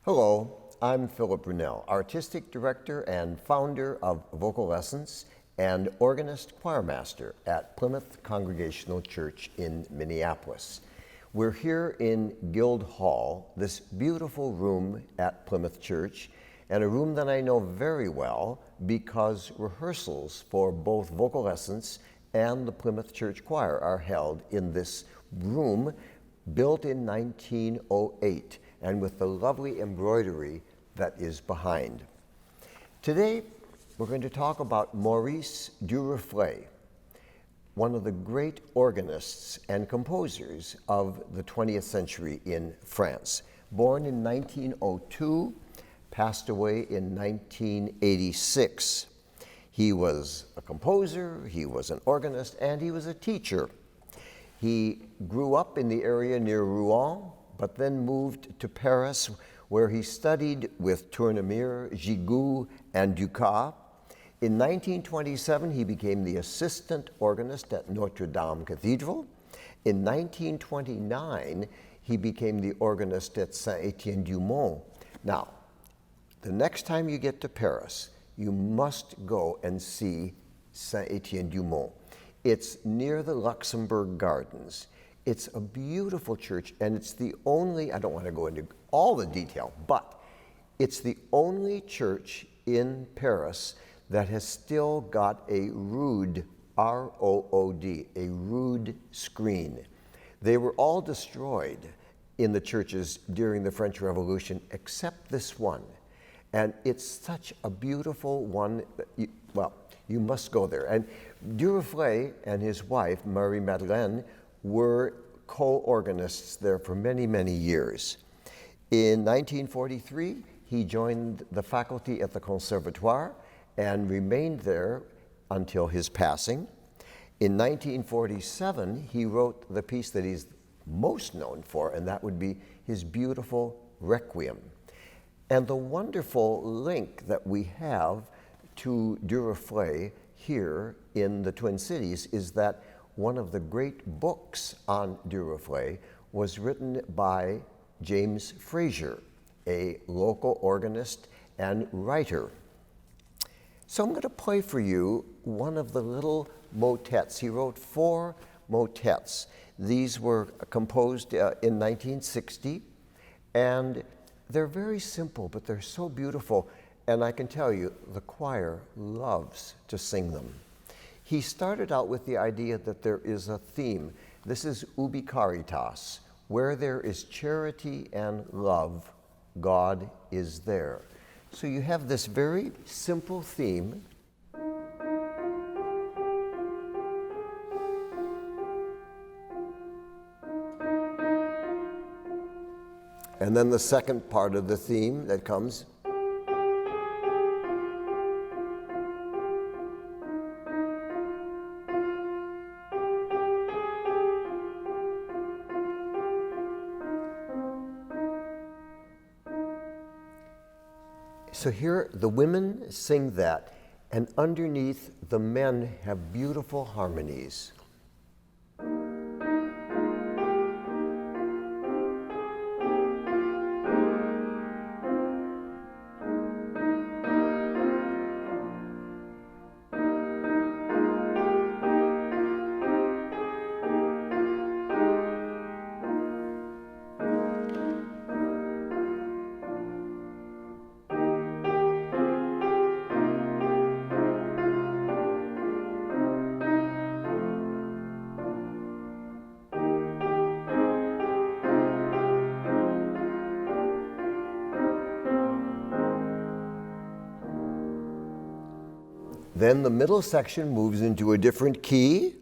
Hello, I'm Philip Brunelle, Artistic Director and founder of Vocal Lessons and organist choirmaster at Plymouth Congregational Church in Minneapolis. We're here in Guild Hall, this beautiful room at Plymouth Church, and a room that I know very well because rehearsals for both Vocal Lessons and the Plymouth Church Choir are held in this room built in 1908 and with the lovely embroidery that is behind. Today, we're going to talk about Maurice Duruflé, one of the great organists and composers of the 20th century in France. Born in 1902, passed away in 1986. He was a composer, he was an organist, and he was a teacher. He grew up in the area near Rouen, but then moved to Paris, where he studied with Tournemire, Gigoux, and Dukas. In 1927, he became the assistant organist at Notre Dame Cathedral. In 1929, he became the organist at Saint-Étienne-du-Mont. Now, the next time you get to Paris, you must go and see Saint-Étienne-du-Mont. It's near the Luxembourg Gardens. It's a beautiful church, and it's the only, I don't want to go into all the detail, but it's the only church in Paris that has still got a rood, R-O-O-D, a rood screen. They were all destroyed in the churches during the French Revolution, except this one. And it's such a beautiful one that you must go there. And Duruflé and his wife, Marie-Madeleine, were co-organists there for many, many years. In 1943, he joined the faculty at the Conservatoire and remained there until his passing. In 1947, he wrote the piece that he's most known for, and that would be his beautiful Requiem. And the wonderful link that we have to Duruflé here in the Twin Cities is that one of the great books on Duruflé was written by James Fraser, a local organist and writer. So I'm going to play for you one of the little motets. He wrote 4 motets. These were composed in 1960, and they're very simple, but they're so beautiful. And I can tell you, the choir loves to sing them. He started out with the idea that there is a theme. This is Ubi Caritas. Where there is charity and love, God is there. So you have this very simple theme. And then the second part of the theme that comes. So here the women sing that, and underneath the men have beautiful harmonies. Then the middle section moves into a different key.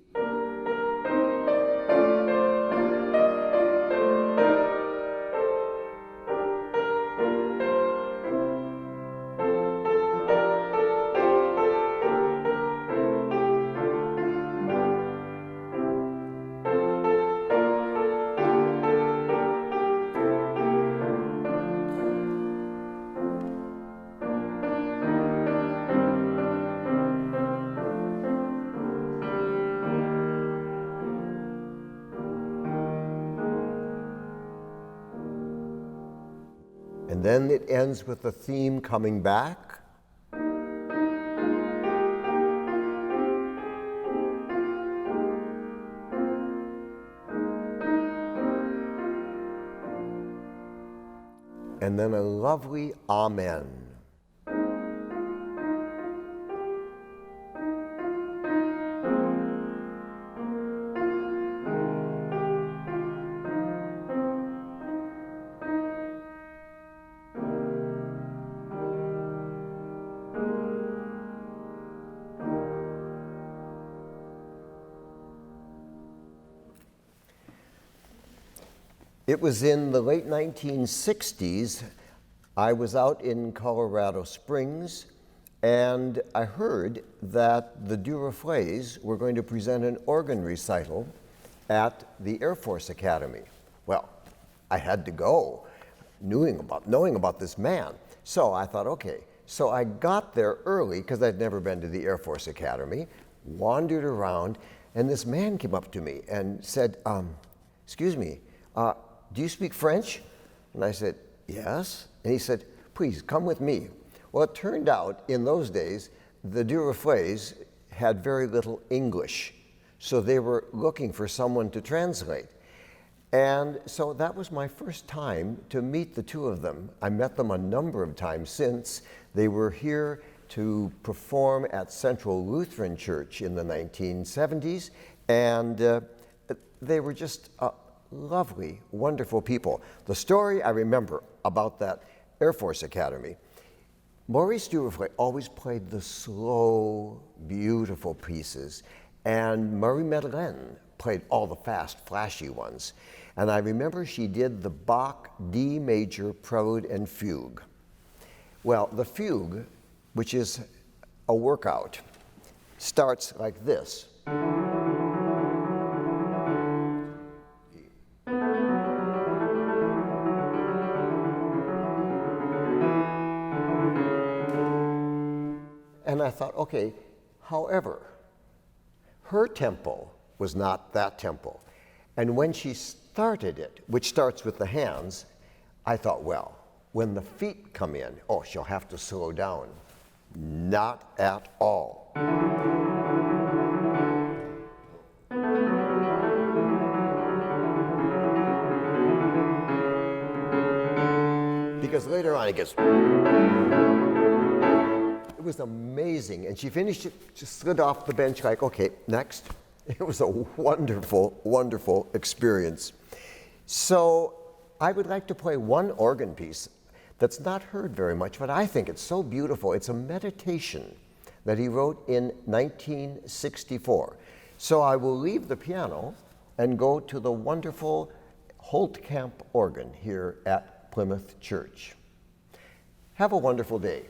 And then it ends with the theme coming back. And then a lovely amen. It was in the late 1960s. I was out in Colorado Springs, and I heard that the Duruflés were going to present an organ recital at the Air Force Academy. Well, I had to go, knowing about this man. So I thought, okay. So I got there early, because I'd never been to the Air Force Academy, wandered around, and this man came up to me and said, excuse me, do you speak French? And I said, yes. And he said, please come with me. Well, it turned out in those days, the Duruflés had very little English. So they were looking for someone to translate. And so that was my first time to meet the two of them. I met them a number of times since. They were here to perform at Central Lutheran Church in the 1970s. And they were just lovely, wonderful people. The story I remember about that Air Force Academy, Maurice Duruflé always played the slow, beautiful pieces, and Marie-Madeleine played all the fast, flashy ones. And I remember she did the Bach D major prelude and fugue. Well, the fugue, which is a workout, starts like this. And I thought, okay, however, her tempo was not that tempo. And when she started it, which starts with the hands, I thought, well, when the feet come in, oh, she'll have to slow down. Not at all. Because later on it gets... It was amazing, and she finished it, just slid off the bench like, okay, next. It was a wonderful, wonderful experience. So I would like to play one organ piece that's not heard very much, but I think it's so beautiful. It's a meditation that he wrote in 1964. So I will leave the piano and go to the wonderful Holtkamp organ here at Plymouth Church. Have a wonderful day.